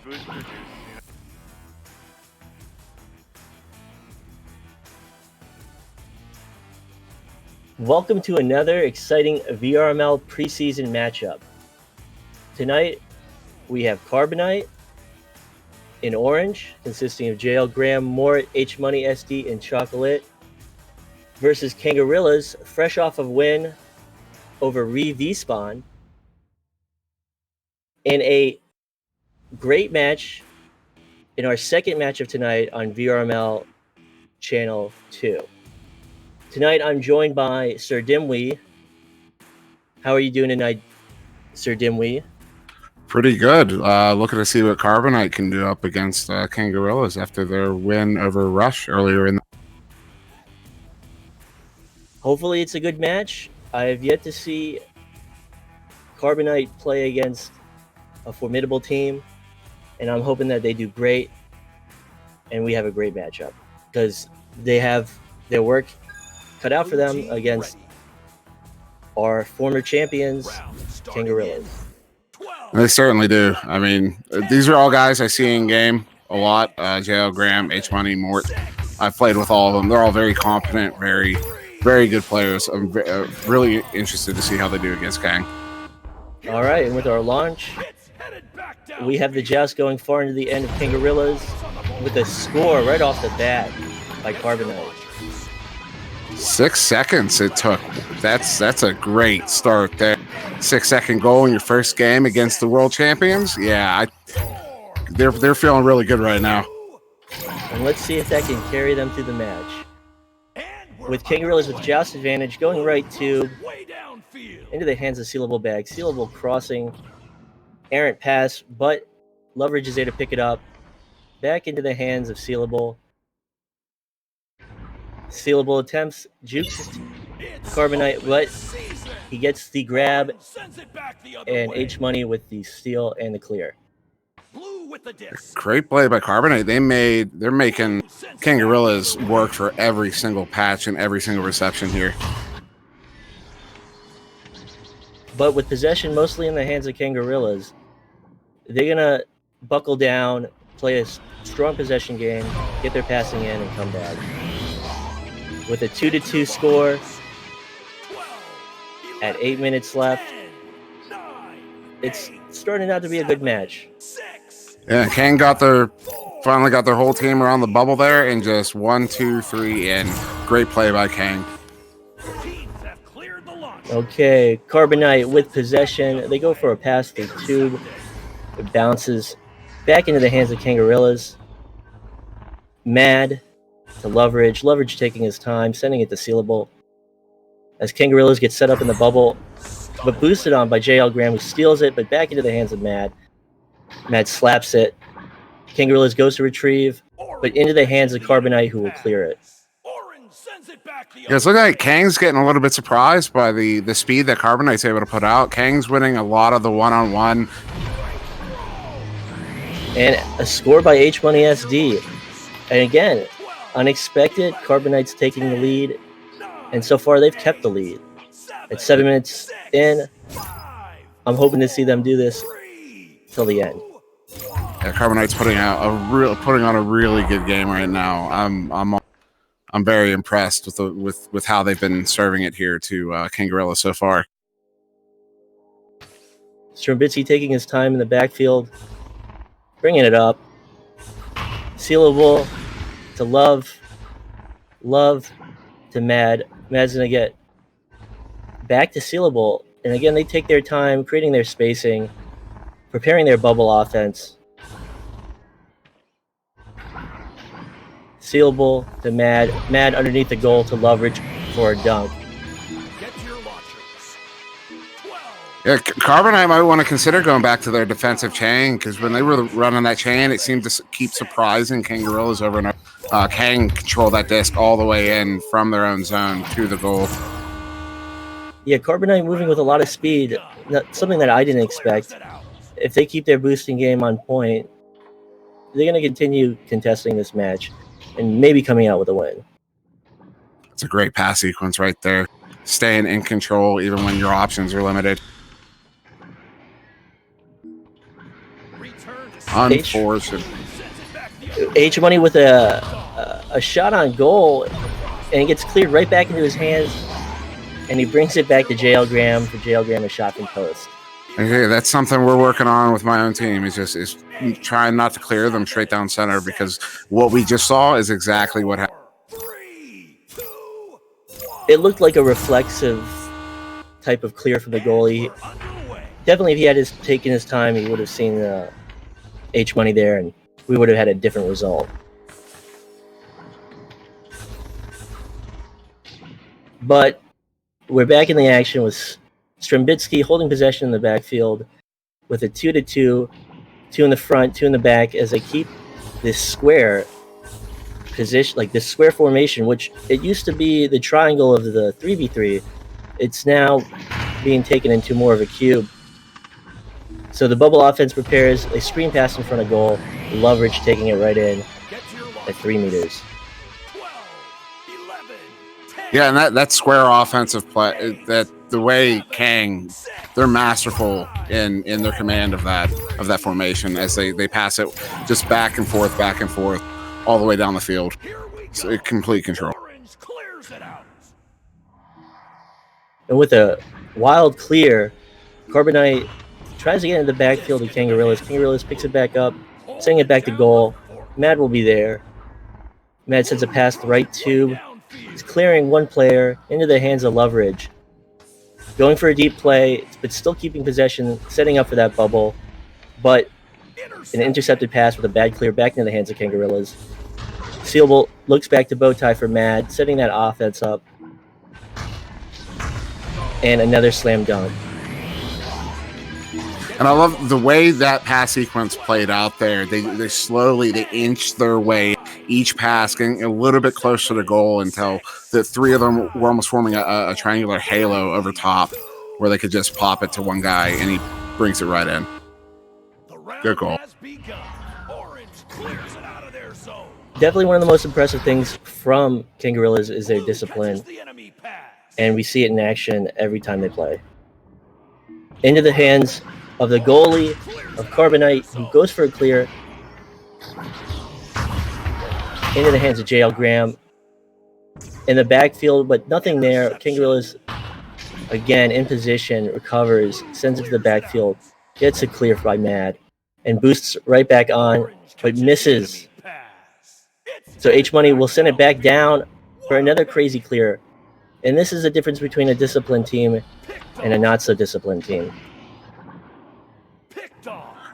booster juice, you know? Welcome to another exciting VRML preseason matchup. Tonight, we have CarbonKnight in orange, consisting of JL Graham, Mort, H Money SD, and Chocolate, versus Kangorillaz, fresh off of win over V-Spawn, in a great match in our second match of tonight on VRML Channel 2. Tonight, I'm joined by SirDimwi. How are you doing tonight, SirDimwi? Pretty good. Looking to see what CarbonKnight can do up against Kangorillaz after their win over Rush earlier in the... Hopefully it's a good match. I have yet to see CarbonKnight play against a formidable team, and I'm hoping that they do great and we have a great matchup, because they have their work cut out for them against our former champions, Kangorillaz. They certainly do. I mean, these are all guys I see in game a lot. JL Graham, H Money, Mort. I've played with all of them. They're all very competent, very good players. I'm really interested to see how they do against Kang. All right, and with our launch, we have the joust going far into the end of Kangorillaz with a score right off the bat by CarbonKnight. 6 seconds it took. That's a great start there. 6-second goal in your first game against the world champions. Yeah, they're feeling really good right now. And let's see if that can carry them through the match. With Kangorillaz with joust advantage, going right to into the hands of Sealable Bag. Sealable crossing, errant pass, but Loveridge is there to pick it up. Back into the hands of Sealable. Sealable attempts, jukes CarbonKnight, but he gets the grab, and H Money with the steal and the clear. Great play by CarbonKnight. They're making Kangorillaz work for every single patch and every single reception here. But with possession mostly in the hands of Kangorillaz, they're gonna buckle down, play a strong possession game, get their passing in, and come back. With a 2-2 score at 8 minutes left, it's starting out to be a good match. Yeah, Kang finally got their whole team around the bubble there, and just 1, 2, 3 in. Great play by Kang. Okay, CarbonKnight with possession. They go for a pass through tube. It bounces back into the hands of Kangorillaz. Mad to Loveridge. Loveridge taking his time, sending it to Sealable. As Kangorillaz gets set up in the bubble, but boosted on by JL Graham, who steals it, but back into the hands of Mad. Mad slaps it. Kangorillaz goes to retrieve, but into the hands of CarbonKnight, who will clear it. Yeah, it's looking like Kang's getting a little bit surprised by the speed that CarbonKnight's able to put out. Kang's winning a lot of the one-on-one. And a score by H Money SD. And again, unexpected, CarbonKnight's taking the lead. And so far, they've kept the lead. At 7 minutes in, I'm hoping to see them do this till the end. Yeah, CarbonKnight's putting on a really good game right now. I'm very impressed with how they've been serving it here to Kangorillaz so far. Strumbitzy taking his time in the backfield, bringing it up. Sealable to Love to Mad. Mad's gonna get back to Sealable, and again they take their time, creating their spacing, preparing their bubble offense. Sealable to Mad. Mad underneath the goal to Loveridge for a dunk. Yeah, CarbonKnight might want to consider going back to their defensive chain, because when they were running that chain, it seemed to keep surprising Kangorillaz over and over. Kang controlled that disc all the way in from their own zone to the goal. Yeah, CarbonKnight moving with a lot of speed, something that I didn't expect. If they keep their boosting game on point, they're going to continue contesting this match and maybe coming out with a win. It's a great pass sequence right there. Staying in control even when your options are limited. Unfortunate. H Money with a shot on goal, and it gets cleared right back into his hands, and he brings it back to JL Graham for JL Graham a shot from post. Okay, that's something we're working on with my own team. Is trying not to clear them straight down center, because what we just saw is exactly what happened. It looked like a reflexive type of clear from the goalie. Definitely, if he had taken his time, he would have seen H Money there, and we would have had a different result. But we're back in the action with Strembitsky holding possession in the backfield with a 2-2, 2 in the front, 2 in the back, as they keep this square position, like this square formation, which it used to be the triangle of the 3v3. It's now being taken into more of a cube. So the bubble offense prepares a screen pass in front of goal, Loveridge taking it right in at 3 meters. Yeah, and that square offensive play, that the way Kang, they're masterful in their command of that formation as they pass it just back and forth, all the way down the field. So complete control. And with a wild clear, CarbonKnight tries to get into the backfield of Kangorillaz. Kangorillaz picks it back up, sending it back to goal. Mad will be there. Mad sends a pass to the right tube. He's clearing one player into the hands of Loveridge. Going for a deep play, but still keeping possession, setting up for that bubble. But an intercepted pass with a bad clear back into the hands of Kangorillaz. Sealable looks back to Bowtie for Mad, setting that offense up. And another slam dunk. And I love the way that pass sequence played out there. They slowly inched their way, each pass getting a little bit closer to the goal until the three of them were almost forming a triangular halo over top where they could just pop it to one guy and he brings it right in. Good goal. Definitely one of the most impressive things from Kangorillaz is their discipline. And we see it in action every time they play. Into the hands of the goalie of CarbonKnight, who goes for a clear. Into the hands of JL Graham. In the backfield, but nothing there. Kangorillaz, again, in position, recovers, sends it to the backfield, gets a clear by Mad, and boosts right back on, but misses. So H Money will send it back down for another crazy clear. And this is the difference between a disciplined team and a not-so-disciplined team.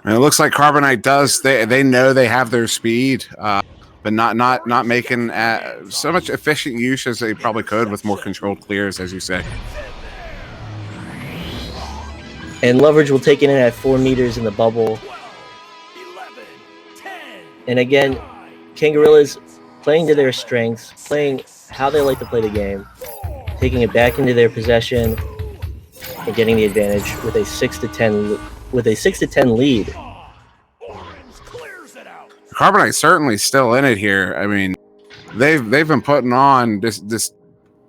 And it looks like CarbonKnight does. They know they have their speed, but not making so much efficient use as they probably could with more controlled clears, as you say. And Loveridge will take it in at 4 meters in the bubble. And again, Kangorillaz playing to their strengths, playing how they like to play the game, taking it back into their possession and getting the advantage with a 6-10 lead. CarbonKnight certainly still in it here. I mean, they've been putting on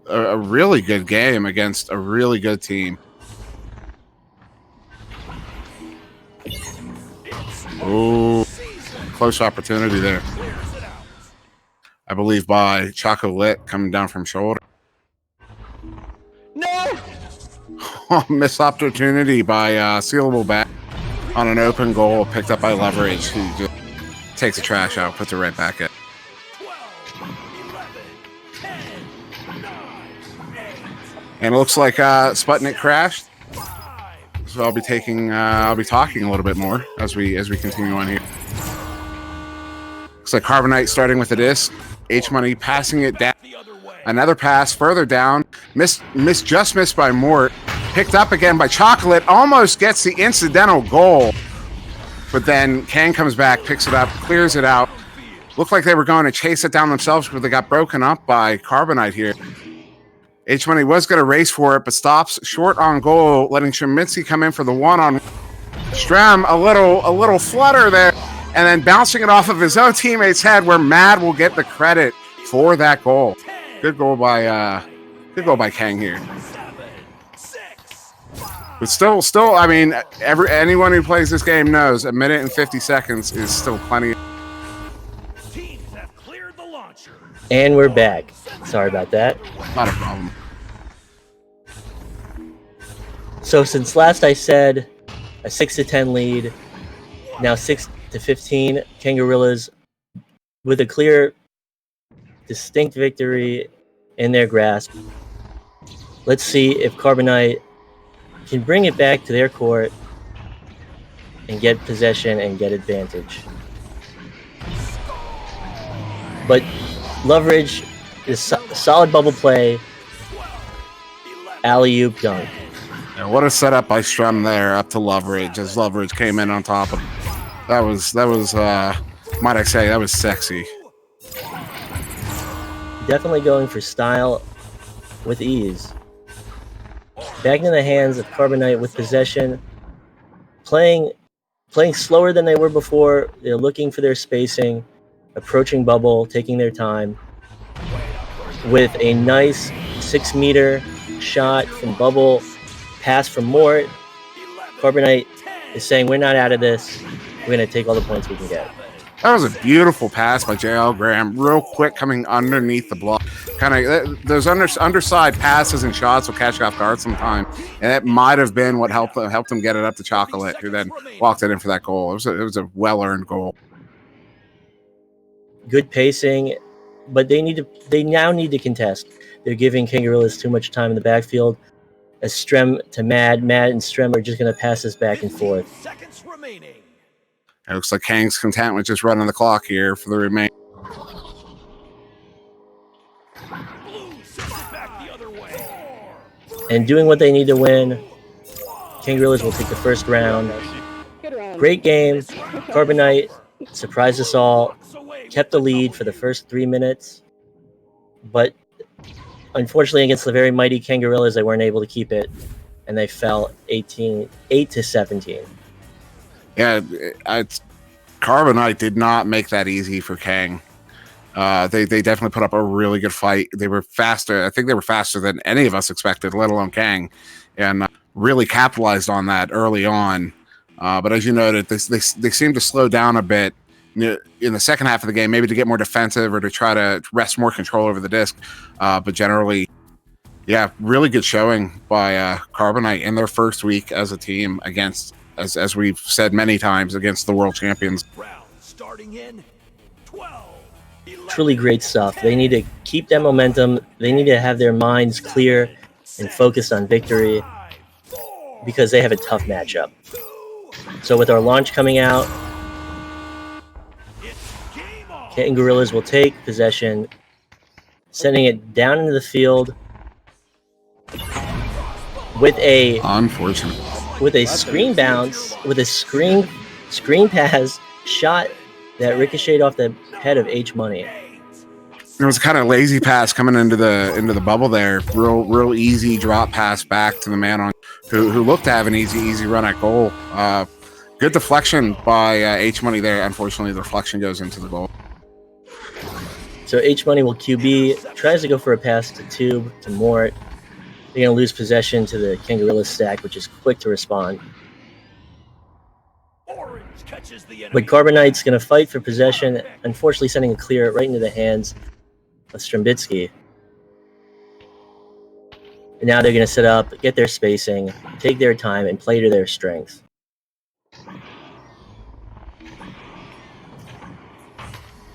a really good game against a really good team. Oh, close opportunity there. I believe by Choco Lit coming down from shoulder. No! Missed opportunity by Sealable back on an open goal picked up by Loveridge, who just takes the trash out, puts it right back in. And it looks like Sputnik crashed. So I'll be talking a little bit more as we continue on here. Looks like CarbonKnight starting with the disc. H Money passing it down. Another pass further down. Missed by Mort. Picked up again by Chocolate. Almost gets the incidental goal. But then Kang comes back, picks it up, clears it out. Looked like they were going to chase it down themselves, but they got broken up by CarbonKnight here. H Money was going to race for it, but stops short on goal, letting Sheminsky come in for the one-on. Strem, a little flutter there, and then bouncing it off of his own teammate's head, where Mad will get the credit for that goal. Good goal by Kang here. But still, I mean, anyone who plays this game knows a minute and 50 seconds is still plenty. Teams have cleared the launcher. And we're back. Sorry about that. Not a problem. So since last I said a 6-10 lead, now 6-15, Kangorillaz with a clear, distinct victory in their grasp. Let's see if CarbonKnight can bring it back to their court and get possession and get advantage. But Loveridge is solid bubble play, alley-oop dunk. Yeah, what a setup by Strum there up to Loveridge as Loveridge came in on top of him. That was might I say, that was sexy. Definitely going for style with ease. Back in the hands of CarbonKnight with possession, playing slower than they were before. They're looking for their spacing, approaching bubble, taking their time. With a nice 6-meter shot from bubble, pass from Mort, CarbonKnight is saying, we're not out of this. We're going to take all the points we can get. That was a beautiful pass by JL Graham, real quick coming underneath the block. Kind of those underside passes and shots will catch you off guard sometime, and that might have been what helped him get it up to Chocolate, who then walked it in for that goal. It was a well-earned goal. Good pacing, but they now need to contest. They're giving Kangorillaz too much time in the backfield. As Strem to Mad and Strem are just going to pass this back and forth. Seconds remaining. It looks like Kang's content with just running the clock here for the remaining. And doing what they need to win. Kangorillaz will take the first round. Great game. CarbonKnight surprised us all. Kept the lead for the first 3 minutes. But unfortunately, against the very mighty Kangorillaz, they weren't able to keep it. And they fell 8-17. Yeah, CarbonKnight did not make that easy for Kang. They definitely put up a really good fight. They were faster. I think they were faster than any of us expected, let alone Kang, and really capitalized on that early on. But as you noted, they seemed to slow down a bit in the second half of the game, maybe to get more defensive or to try to wrest more control over the disc. But generally, yeah, really good showing by CarbonKnight in their first week as a team against, as we've said many times, against the world champions. Round starting in 12. Truly great stuff. They need to keep that momentum. They need to have their minds clear and focused on victory because they have a tough matchup. So with our launch coming out, Kangorillaz will take possession, sending it down into the field with a screen bounce, with a screen pass shot that ricocheted off the head of H Money. It was kind of lazy pass coming into the bubble there. Real easy drop pass back to the man on who looked to have an easy run at goal. Good deflection by H Money there. Unfortunately, the deflection goes into the goal. So H Money will QB, tries to go for a pass to Tube, to Mort. They're going to lose possession to the Kangorillaz stack, which is quick to respond. But CarbonKnight's going to fight for possession, unfortunately sending a clear right into the hands of Strembitsky. And now they're going to set up, get their spacing, take their time, and play to their strengths.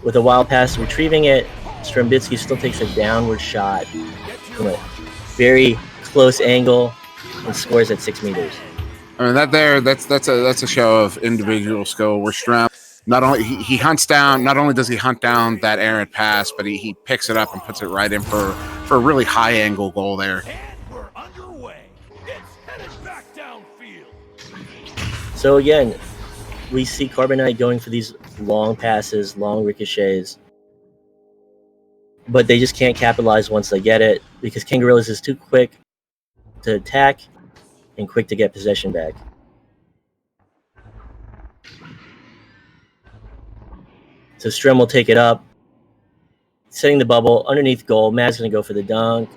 With a wild pass retrieving it, Strembitsky still takes a downward shot from a very close angle and scores at 6 meters. I mean, that's a show of individual skill. Where Strem not only he hunts down, not only does he hunt down that errant pass, but he picks it up and puts it right in for a really high angle goal there. And we're underway. It's headed back downfield. So again, we see CarbonKnight going for these long passes, long ricochets, but they just can't capitalize once they get it because Kangorillaz is too quick to attack and quick to get possession back. So Strem will take it up, setting the bubble underneath goal. Mad's going to go for the dunk.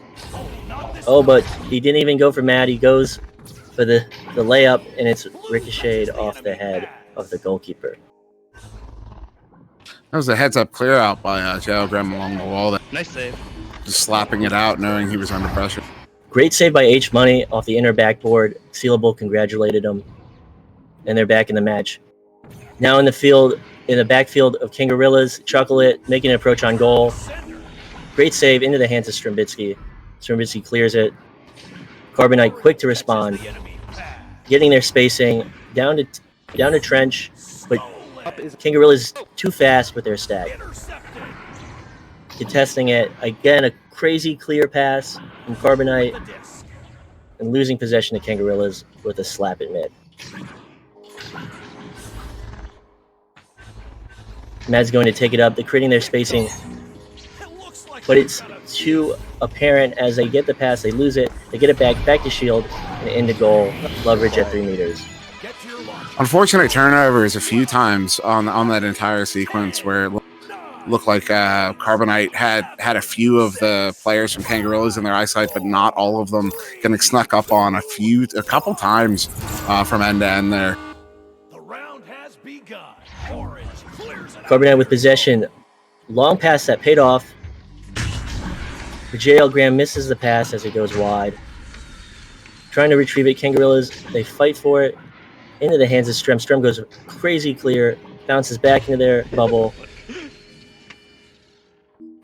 Oh, but he didn't even go for Mad. He goes for the layup, and it's ricocheted off the head of the goalkeeper. That was a heads-up clear out by Jailgram along the wall. Nice save. Just slapping it out, knowing he was under pressure. Great save by H Money off the inner backboard. Sealable congratulated him, and they're back in the match. Now in the field, in the backfield of Kangorillaz, Chocolate making an approach on goal. Great save into the hands of Strembitsky. Strembitsky clears it. CarbonKnight quick to respond, getting their spacing down to trench, but Kangorillaz too fast with their stack. Contesting it again, a crazy clear pass from CarbonKnight, and losing possession to Kangorillaz with a slap at mid. Mad's going to take it up. They're creating their spacing, but it's too apparent as they get the pass. They lose it. They get it back to Shield, and into goal. Leverage at 3 meters. Unfortunate turnovers a few times on that entire sequence where it looked like CarbonKnight had a few of the players from Kangorillaz in their eyesight, but not all of them. Getting snuck up on a couple times from end to end there. The round has begun. Orange clears it out. CarbonKnight with possession. Long pass that paid off. JL Graham misses the pass as it goes wide. Trying to retrieve it, Kangorillaz, they fight for it. Into the hands of Strem. Strem goes crazy clear, bounces back into their bubble.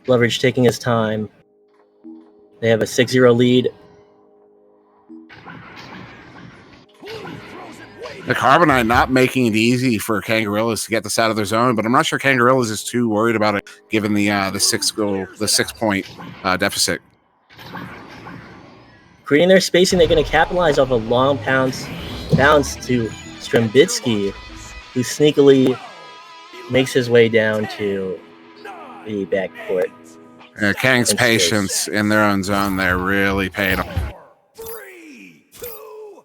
Leverage taking his time. They have a 6-0 lead. The CarbonKnight not making it easy for Kangorillaz to get this out of their zone, but I'm not sure Kangorillaz is too worried about it given the 6-point deficit. Creating their spacing, they're going to capitalize off a long bounce to Strembitsky, who sneakily makes his way down to the backcourt. Kang's patience in their own zone there really paid off. 3, 2,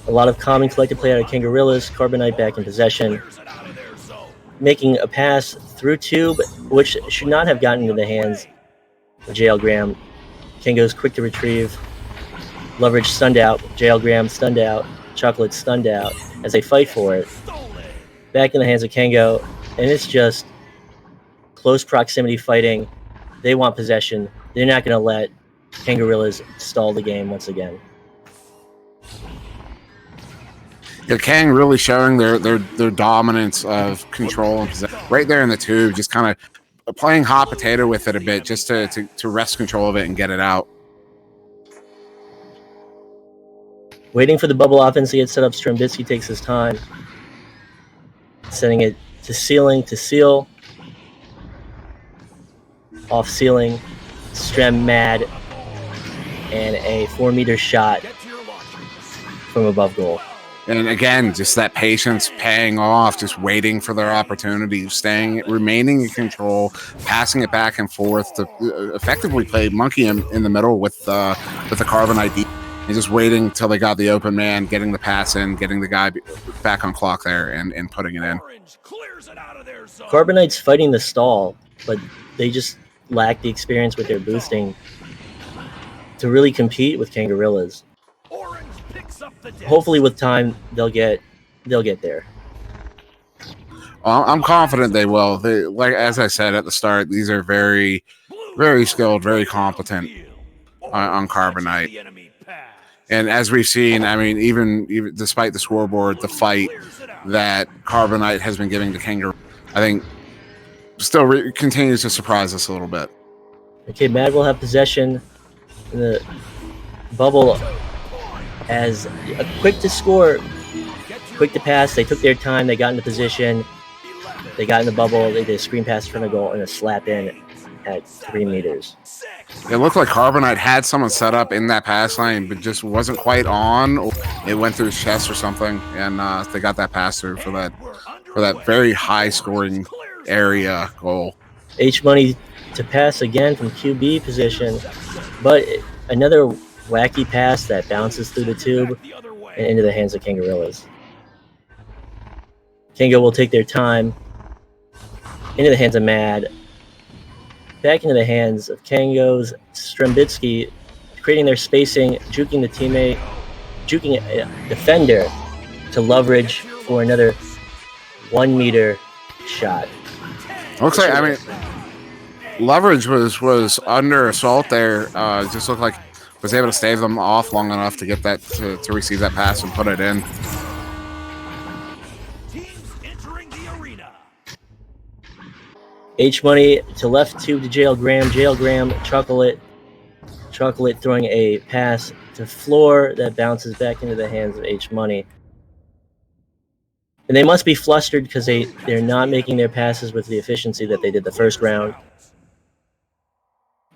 A lot of calm and collected play out of Kangorillaz. CarbonKnight back in possession, clears it out of their zone. making a pass through tube, which should not have gotten into the hands of JL Graham. Kango's quick to retrieve. Leverage stunned out. JL Graham stunned out. Chocolate stunned out as they fight for it. Back in the hands of Kango, and it's just close proximity fighting. They want possession. They're not going to let Kangorillaz stall the game once again. Yeah, Kang really showing their dominance of control and possession right there in the tube, just kind of playing hot potato with it a bit, just to wrest control of it and get it out. Waiting for the bubble offense to get set up, Strembitsky takes his time, sending it to ceiling to seal. Off ceiling, Strem mad, and a 4-meter shot from above goal. And again, just that patience paying off, just waiting for their opportunity, remaining in control, passing it back and forth to effectively play monkey in the middle with the CarbonKnight, and just waiting till they got the open man, getting the pass in, getting the guy back on clock there, and putting it in. CarbonKnight's fighting the stall, but they just lack the experience with their boosting to really compete with Kangorillaz. Hopefully, with time, they'll get there. Well, I'm confident they will. Like as I said at the start, these are very, very skilled, very competent on CarbonKnight. And as we've seen, I mean, even despite the scoreboard, the fight that CarbonKnight has been giving to Kangorillaz, I think, still continues to surprise us a little bit. Okay, Mad will have possession in the bubble as a quick to score, quick to pass. They took their time. They got into position. They got in the bubble. They did a screen pass from the goal and a slap in at 3 meters. It looked like CarbonKnight had someone set up in that pass lane, but just wasn't quite on. It went through his chest or something, and they got that pass through for that very high scoring area goal. H Money to pass again from QB position, but another wacky pass that bounces through the tube and into the hands of Kangorillaz. Kango will take their time into the hands of Mad, back into the hands of Kango's Strembitsky, creating their spacing, juking the teammate, juking a defender to leverage for another 1 meter shot. Looks like, I mean, leverage was under assault there. It just looked like was able to stave them off long enough to get that to receive that pass and put it in. Teams entering the arena. H Money to left tube to Jail Graham. Jail Graham, Chocolate throwing a pass to floor that bounces back into the hands of H Money. And they must be flustered because they're not making their passes with the efficiency that they did the first round.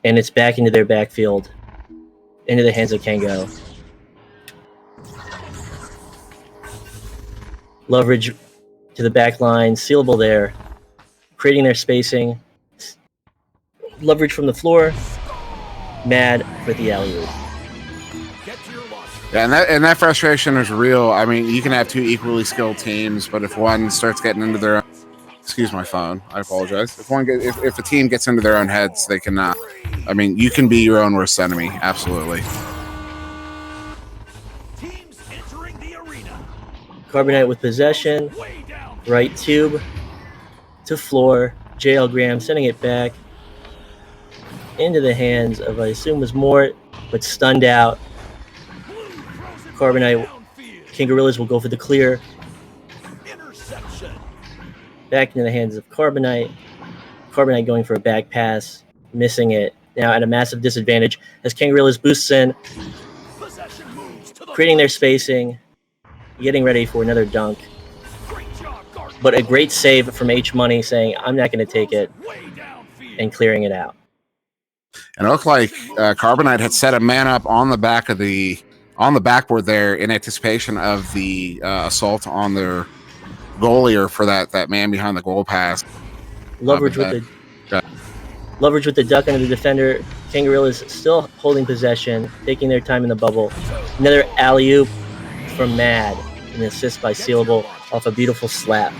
And it's back into their backfield, into the hands of Kango. Leverage to the back line, sealable there, creating their spacing. Leverage from the floor, Mad for the alley-oop. Yeah, and that frustration is real. I mean, you can have two equally skilled teams, but if one starts getting into their own, excuse my phone, I apologize. If a team gets into their own heads, they cannot. I mean, you can be your own worst enemy. Absolutely. Teams entering the arena. CarbonKnight with possession, right tube to floor. JL Graham sending it back into the hands of, I assume, was Mort, but stunned out. CarbonKnight, Kangorillaz will go for the clear. Back into the hands of CarbonKnight. CarbonKnight going for a back pass, missing it. Now at a massive disadvantage as Kangorillaz boosts in, creating their spacing, getting ready for another dunk. But a great save from H Money saying, I'm not going to take it, and clearing it out. And it looked like CarbonKnight had set a man up on the back of on the backboard there in anticipation of the assault on their goalie or for that man behind the goal pass. Leverage with the duck under the defender. Kangorillaz still holding possession, taking their time in the bubble. Another alley-oop from Mad, an assist by Sealable off a beautiful slap.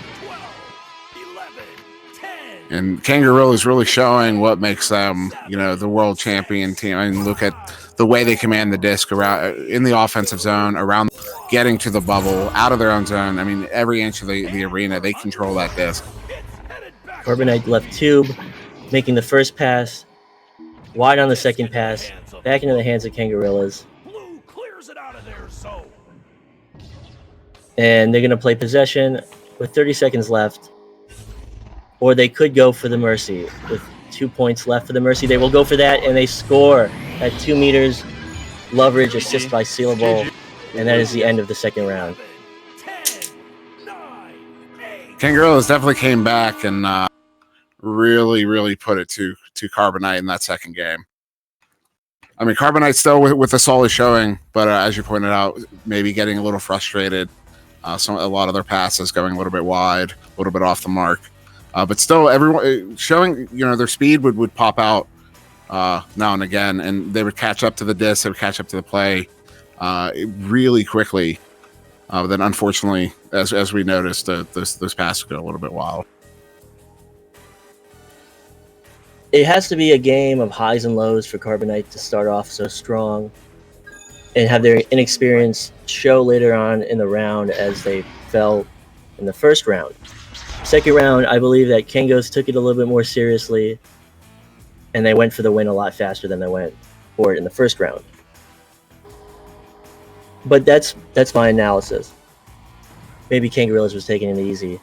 And Kangorillaz is really showing what makes them, the world champion team. I mean, look at the way they command the disc around in the offensive zone, around getting to the bubble, out of their own zone. I mean, every inch of the arena, they control that disc. CarbonKnight left tube, making the first pass, wide on the second pass, back into the hands of Kangorillaz. And they're going to play possession with 30 seconds left. Or they could go for the Mercy. With 2 points left for the Mercy, they will go for that, and they score at 2 meters. Leverage, assist by Sealable, and that is the end of the second round. Kangorillaz definitely came back and really, really put it to CarbonKnight in that second game. I mean, CarbonKnight still with a solid showing, but as you pointed out, maybe getting a little frustrated. A lot of their passes going a little bit wide, a little bit off the mark. But still, everyone showing, their speed would pop out now and again, and they would catch up to the disc, they would catch up to the play really quickly. But then, unfortunately, as we noticed, those passes go a little bit wild. It has to be a game of highs and lows for CarbonKnight to start off so strong and have their inexperience show later on in the round as they fell in the first round. Second round, I believe that Kangos took it a little bit more seriously, and they went for the win a lot faster than they went for it in the first round. But that's my analysis. Maybe Kangorillaz was taking it easy.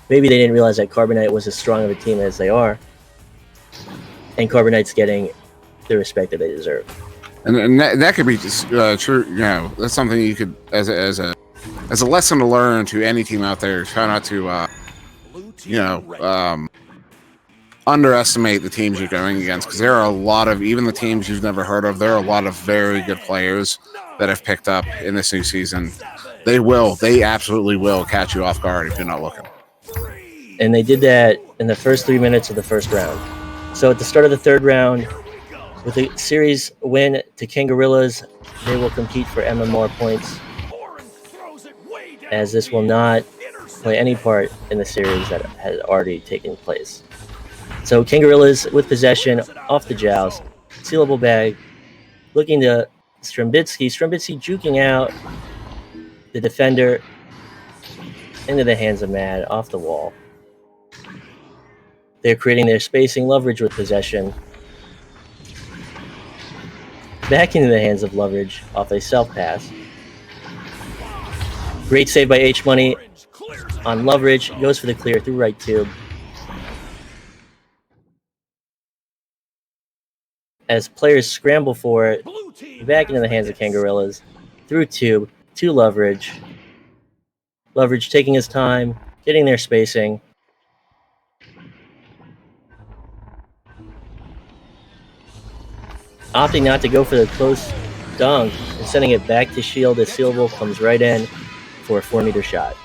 Maybe they didn't realize that CarbonKnight was as strong of a team as they are, and CarbonKnight's getting the respect that they deserve. And that could be just, true. That's something you could, as a lesson to learn to any team out there. Try not to, underestimate the teams you're going against, because there are a lot of, even the teams you've never heard of, there are a lot of very good players that have picked up in this new season. They absolutely will catch you off guard if you're not looking. And they did that in the first 3 minutes of the first round. So at the start of the third round, with a series win to Kangorillaz, they will compete for MMR points, as this will not play any part in the series that has already taken place. So Kangorillaz with possession off the joust, sealable bag, Looking to Strembitsky. Strembitsky juking out the defender into the hands of Mad off the wall. They're creating their spacing. Loveridge with possession. Back into the hands of Loveridge off a self pass. Great save by H Money on Loveridge. Goes for the clear through right tube. As players scramble for it, back into the hands of Kangorillaz. Through tube to Loveridge. Loveridge taking his time, getting their spacing. Opting not to go for the close dunk and sending it back to Shield as Sealable comes right in for a 4-meter shot.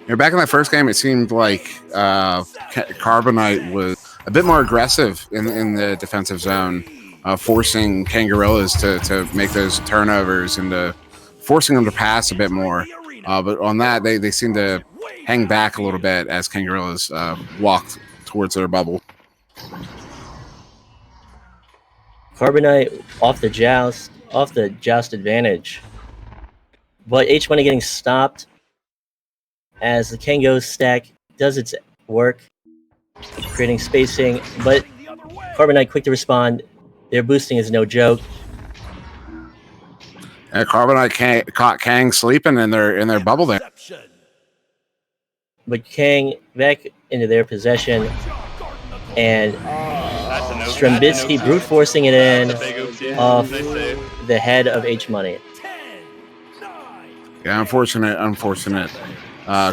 Back in that first game, it seemed like CarbonKnight was a bit more aggressive in the defensive zone, forcing Kangorillaz to make those turnovers and forcing them to pass a bit more. But on that, they seem to hang back a little bit as Kangorillaz walked towards their bubble. CarbonKnight off the joust advantage. But H Money getting stopped as the Kango stack does its work, creating spacing. But CarbonKnight quick to respond. Their boosting is no joke. And CarbonKnight caught Kang sleeping in their bubble there. But Kang back into their possession, and Strembitsky brute forcing it in off the head of H Money. Yeah, unfortunate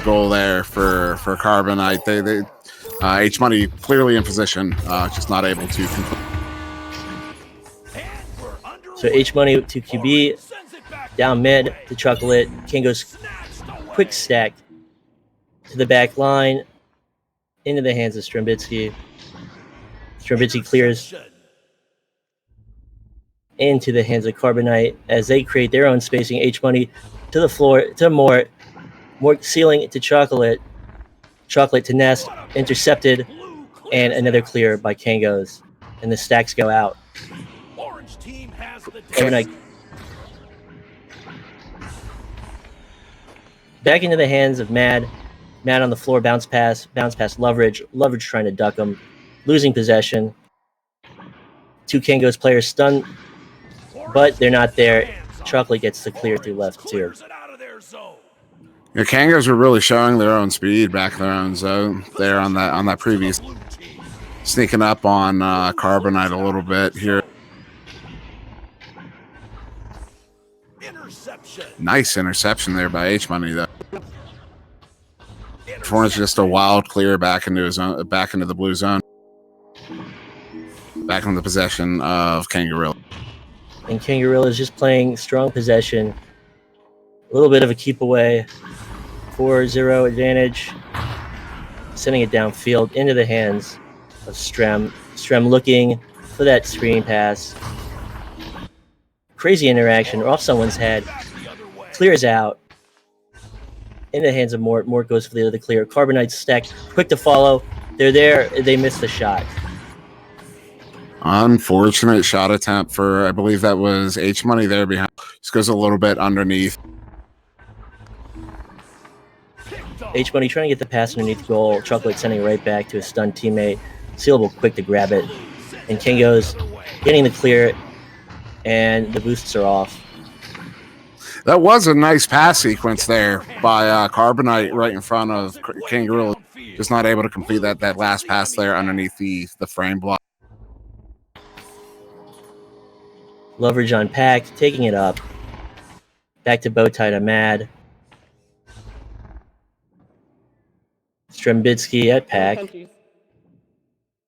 goal there for CarbonKnight. They H Money clearly in position, just not able to complete. So H Money to QB, down mid to Chocolate. King goes quick stack to the back line, into the hands of Strembitsky. Strembitsky clears into the hands of CarbonKnight as they create their own spacing. H Money to the floor to more ceiling to Chocolate. Chocolate to Nest, intercepted, and another clear by Kangos, and the stacks go out. CarbonKnight back into the hands of Mad. Mad on the floor, bounce pass Loveridge. Loveridge trying to duck him, losing possession. Two Kangos players stunned, but they're not there. Chocolate gets the clear through left too. The Kangos were really showing their own speed back in their own zone there on that previous, sneaking up on CarbonKnight a little bit here. Nice interception there by H Money though. It's just a wild clear back into his own, back into the blue zone, back in the possession of Kangorillaz. And Kangorillaz is just playing strong possession, a little bit of a keep away, 4-0 advantage, sending it downfield into the hands of Strem. Strem looking for that screen pass. Crazy interaction off someone's head. Clears out. In the hands of Mort. Mort goes for the other clear. CarbonKnight stack. Quick to follow. They're there. They missed the shot. Unfortunate shot attempt for, I believe that was H Money there behind. Just goes a little bit underneath. H Money trying to get the pass underneath goal. Chocolate sending it right back to his stunned teammate. Sealable quick to grab it. And Kango's getting the clear. And the boosts are off. That was a nice pass sequence there by CarbonKnight right in front of Kangorillaz. Just not able to complete that last pass there underneath the frame block. Loveridge on Pack, taking it up. Back to Bowtie to Mad. Strembitsky at Pack.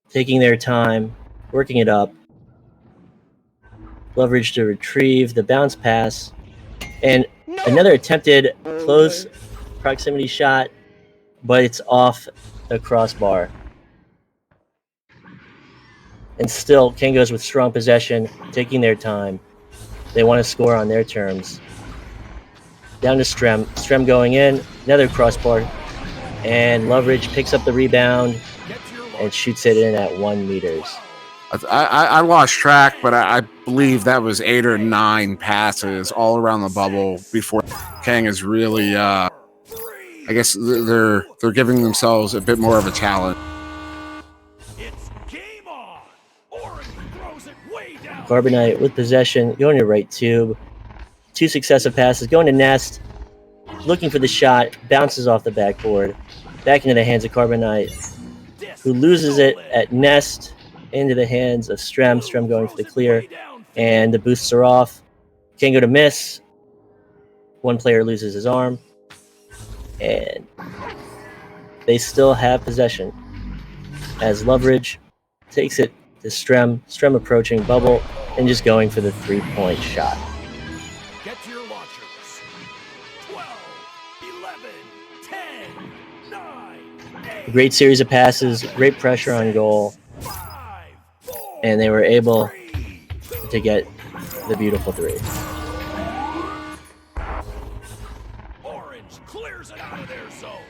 Taking their time, working it up. Loveridge to retrieve the bounce pass. And another attempted close proximity shot, but it's off the crossbar. And still, Kangos with strong possession, taking their time. They want to score on their terms. Down to Strem. Strem going in, another crossbar. And Loveridge picks up the rebound and shoots it in at 1 meters. I lost track, but I believe that was 8 or 9 passes all around the bubble before Kang is really. I guess they're giving themselves a bit more of a challenge. It's game on. Orange throws it way down. CarbonKnight with possession, going to right tube. 2 successive passes, going to Nest, looking for the shot, bounces off the backboard, back into the hands of CarbonKnight, who loses it at Nest, into the hands of Strem. Strem going for the clear, and the boosts are off. Kango to miss. One player loses his arm, and they still have possession as Loveridge takes it to Strem. Strem approaching bubble and just going for the 3-point shot. Get to your launchers. 12, 11, 10, 9, 8. Great series of passes, great pressure on goal, and they were able to get the beautiful 3. Orange clears it out of their zone.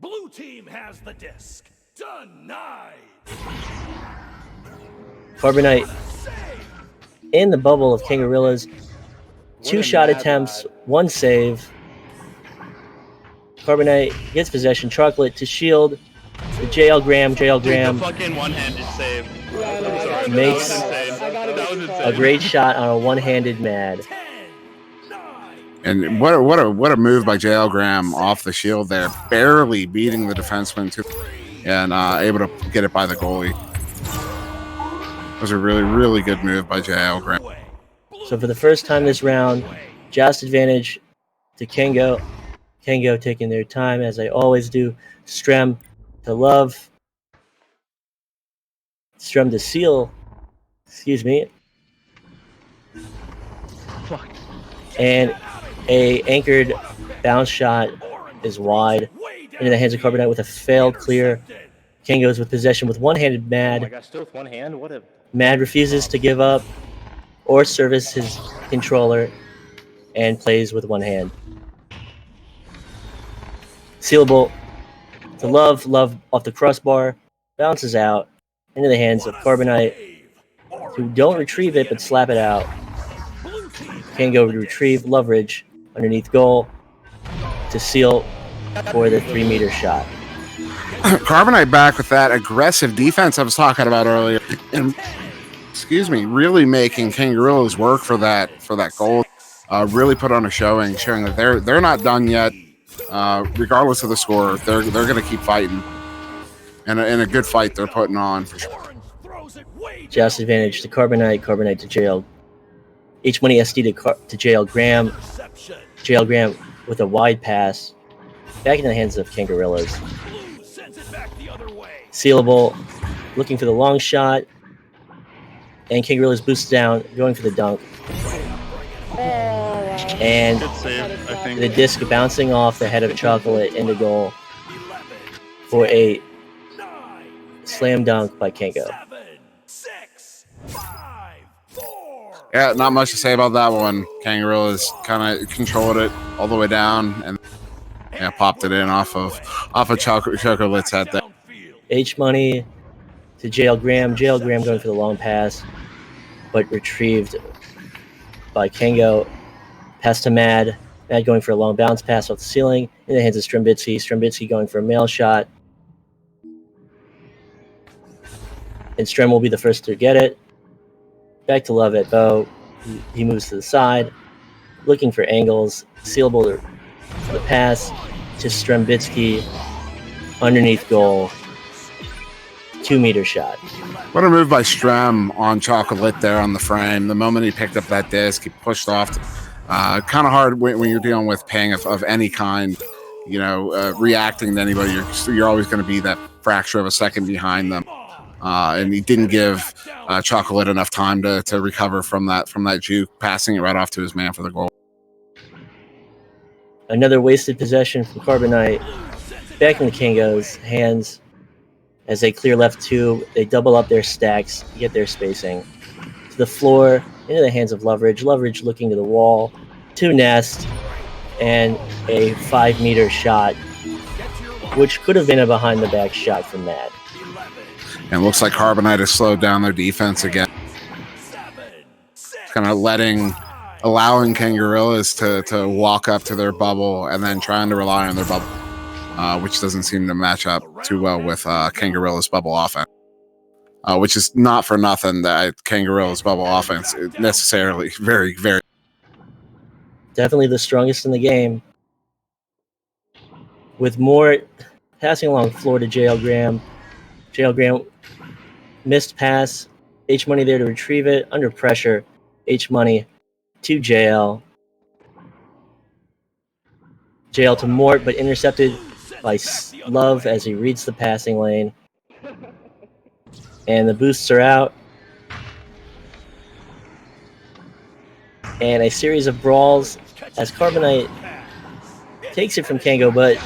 Blue team has the disc. Denied. CarbonKnight in the bubble of Kangorillaz. 2 shot attempts, 1 save. CarbonKnight gets possession. Chocolate to shield. The JL Graham. JL Graham. Dude, the fucking one-handed save. Makes That was insane. a great shot on a one-handed Mad. 10, 9. And what a move by JL Graham off the shield there, barely beating the defenseman too, and able to get it by the goalie. It was a really good move by JL Graham. So for the first time this round, joust advantage to Kango. Kango taking their time, as I always do. Strem to Love. Strem to Seal. Excuse me. Fuck. And a anchored bounce shot is wide into the hands of CarbonKnight with a failed clear. Kango's with possession with one-handed Oh my Mad. gosh, still with one hand? What a... Mad refuses to give up or service his controller and plays with one hand. Sealable to Love. Love off the crossbar. Bounces out into the hands of CarbonKnight, who don't retrieve it but slap it out. Kango to retrieve. Loveridge underneath goal to Seal for the 3-meter shot. CarbonKnight back with that aggressive defense I was talking about earlier, and excuse me, really making Kangorillaz work for that goal. Really put on a showing that they're not done yet. Regardless of the score, they're going to keep fighting, and a good fight they're putting on for sure. Joust advantage to CarbonKnight. CarbonKnight to JL. H-Money SD to JL Graham. JL Graham with a wide pass. Back in the hands of Kangorillaz. Sealable, looking for the long shot. And Kangorillaz boosts down, going for the dunk. And Good save, I think. the disc bouncing off the head of Chocolate into goal for a slam dunk by Kango. 7, 6, 5, 4. Yeah, not much to say about that one. Kangorillaz kind of controlled it all the way down and popped it in off of Chocolate's head there. H-Money to JL Graham. JL Graham going for the long pass, but retrieved by Kango. Pass to Mad. Mad going for a long bounce pass off the ceiling in the hands of Strembitsky. Strembitsky going for a mail shot. And Strem will be the first to get it. Back to Love at Bow. He moves to the side, looking for angles. Sealable for the pass to Strembitsky. Underneath goal. 2-meter shot. What a move by Strem on Chocolate there on the frame. The moment he picked up that disc, he pushed off. Kind of hard when you're dealing with ping of any kind, reacting to anybody. You're always going to be that fraction of a second behind them. And he didn't give Chocolate enough time to recover from that juke, passing it right off to his man for the goal. Another wasted possession from CarbonKnight. Back in the Kango's hands as they clear left tube. They double up their stacks, get their spacing. To the floor, into the hands of Loveridge. Loveridge looking to the wall, to Nest, and a 5-meter shot, which could have been a behind-the-back shot from Mad. And it looks like CarbonKnight has slowed down their defense again. 7, 6, Kind of allowing Kangorillaz to walk up to their bubble and then trying to rely on their bubble, which doesn't seem to match up too well with Kangorillaz' bubble offense. Which is not for nothing that Kangorillaz' bubble offense is necessarily very, very. Definitely the strongest in the game. With Mort passing along the floor to JL Graham. JL Graham missed pass. H Money there to retrieve it. Under pressure. H Money to JL. JL to Mort, but intercepted by Love as he reads the passing lane. And the boosts are out. And a series of brawls as CarbonKnight takes it from Kango, but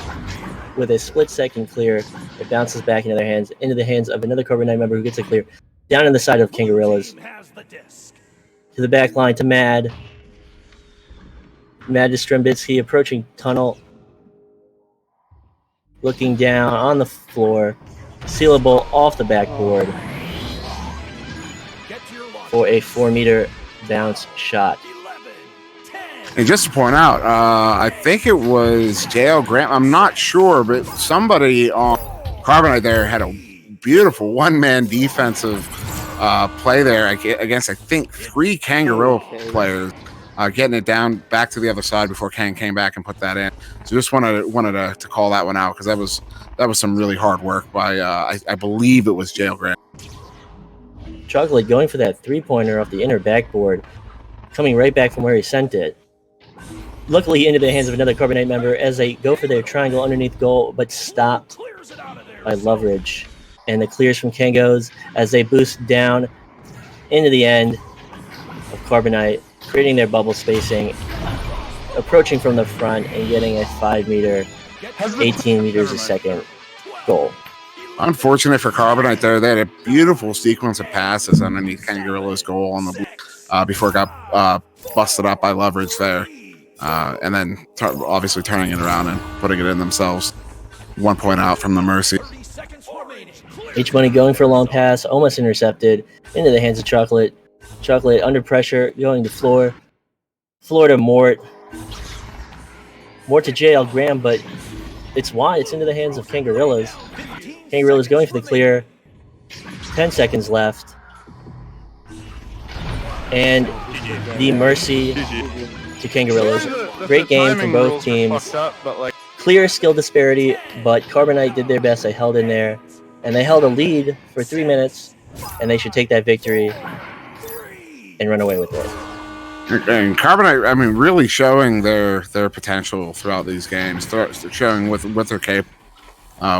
with a split-second clear, it bounces back into the hands of another CarbonKnight member who gets a clear. Down in the side of Kangorillaz. To the back line to Mad. Mad to Strembitsky approaching tunnel. Looking down on the floor. Sealable off the backboard for a 4-meter bounce shot. And just to point out, I think it was JL Graham. I'm not sure, but somebody on CarbonKnight there had a beautiful one-man defensive play there against, I think, 3 Kangorilla players, getting it down back to the other side before Kang came back and put that in. So just wanted to call that one out because that was some really hard work by I believe it was JL Graham. Chocolate going for that 3-pointer off the inner backboard, coming right back from where he sent it. Luckily into the hands of another CarbonKnight member as they go for their triangle underneath goal, but stopped by Loveridge. And the clears from Kangos as they boost down into the end of CarbonKnight, creating their bubble spacing, approaching from the front and getting a 5-meter, 18 meters a second goal. Unfortunate for CarbonKnight there. They had a beautiful sequence of passes underneath Kangorillaz' goal on the before it got busted up by Loveridge there. And then obviously turning it around and putting it in themselves. 1 point out from the Mercy. H Money going for a long pass, almost intercepted into the hands of Chocolate. Chocolate under pressure, going to floor. Floor to Mort. Mort to JL Graham, but it's wide. It's into the hands of Kangorillaz. Kangorillaz going for the clear. 10 seconds left. And the Mercy to Kangorillaz. Great game from both teams. Clear skill disparity, but CarbonKnight did their best. They held in there. And they held a lead for 3 minutes. And they should take that victory and run away with it. And CarbonKnight, I mean, really showing their potential throughout these games, showing what they're capable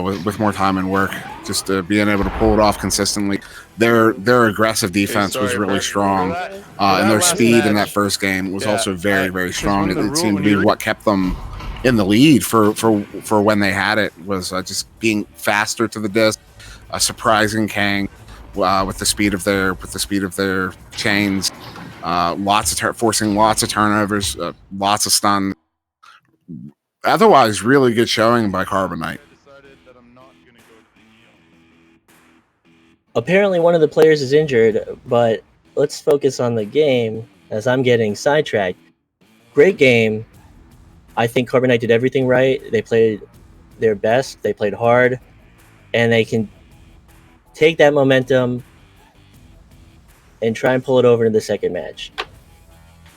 with more time and work, just being able to pull it off consistently. Their aggressive defense was really strong, and their speed in that first game was also very, very strong. It seemed to be what kept them in the lead for when they had it, was just being faster to the disc, surprising Kang with the speed of their chains. Forcing lots of turnovers, lots of stun. Otherwise, really good showing by CarbonKnight. Apparently, one of the players is injured, but let's focus on the game as I'm getting sidetracked. Great game. I think CarbonKnight did everything right. They played their best. They played hard, and they can take that momentum and try and pull it over in the second match.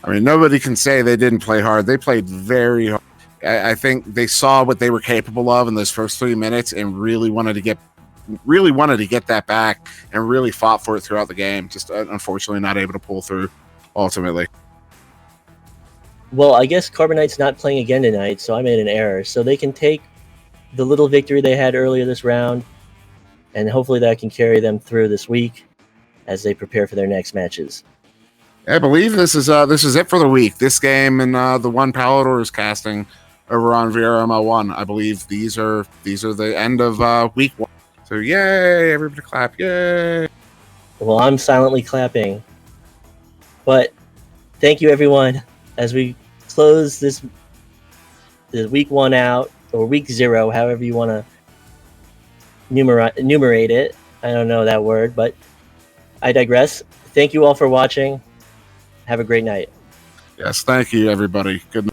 I mean, nobody can say they didn't play hard. They played very hard. I think they saw what they were capable of in those first 3 minutes and really wanted to get that back and really fought for it throughout the game. Just unfortunately not able to pull through ultimately. Well, I guess CarbonKnight's not playing again tonight, so I made an error. So they can take the little victory they had earlier this round, and hopefully that can carry them through this week as they prepare for their next matches. I believe this is it for the week. This game and the one Palador is casting over on VRML 1. I believe these are the end of week 1. So yay, everybody clap, yay. Well, I'm silently clapping. But thank you everyone as we close this week 1 out, or week 0, however you want to enumerate it. I don't know that word, but I digress. Thank you all for watching. Have a great night. Yes, thank you, everybody. Good night.